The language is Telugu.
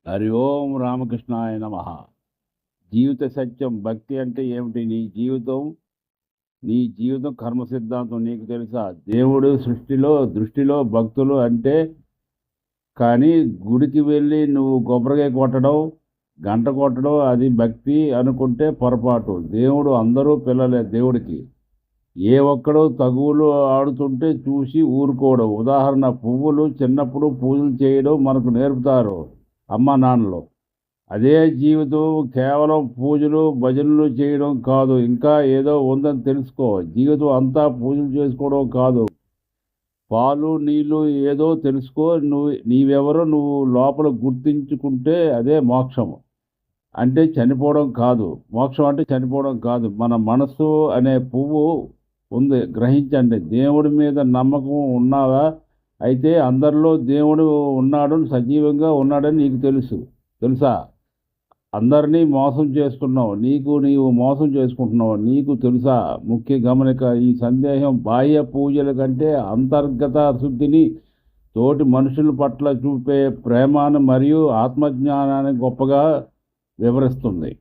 హరి ఓం రామకృష్ణాయ నమః. జీవిత సత్యం భక్తి అంటే ఏమిటి? నీ జీవితం కర్మ సిద్ధాంతం నీకు తెలుసా? దేవుడు దృష్టిలో భక్తులు అంటే, కానీ గుడికి వెళ్ళి నువ్వు కొబ్బరికాయ కొట్టడం, గంట కొట్టడం అది భక్తి అనుకుంటే పొరపాటు. దేవుడు అందరూ పిల్లలే దేవుడికి. ఏ ఒక్కడో తగువులు ఆడుతుంటే చూసి ఊరుకోవడం. ఉదాహరణ, పువ్వులు చిన్నప్పుడు పూజలు చేయడం మనకు నేర్పుతారు అమ్మా నాన్నలు. అదే జీవితం కేవలం పూజలు భజనలు చేయడం కాదు, ఇంకా ఏదో ఉందని తెలుసుకో. జీవితం అంతా పూజలు చేసుకోవడం కాదు, పాలు నీళ్ళు ఏదో తెలుసుకో. నీవెవరో నువ్వు లోపల గుర్తించుకుంటే అదే మోక్షం. అంటే చనిపోవడం కాదు. మోక్షం అంటే చనిపోవడం కాదు. మన మనస్సు అనే పువ్వు ఉంది, గ్రహించండి. దేవుడి మీద నమ్మకం ఉన్నావా? అయితే అందరిలో దేవుడు ఉన్నాడు, సజీవంగా ఉన్నాడని నీకు తెలుసా? అందరినీ మోసం చేస్తున్నావు, నీవు మోసం చేసుకుంటున్నావు, నీకు తెలుసా? ముఖ్య గమనిక, ఈ సందేహం బాహ్య పూజల కంటే అంతర్గత శుద్ధిని, తోటి మనుషుల పట్ల చూపే ప్రేమాను మరియు ఆత్మజ్ఞానాన్ని గొప్పగా వివరిస్తుంది.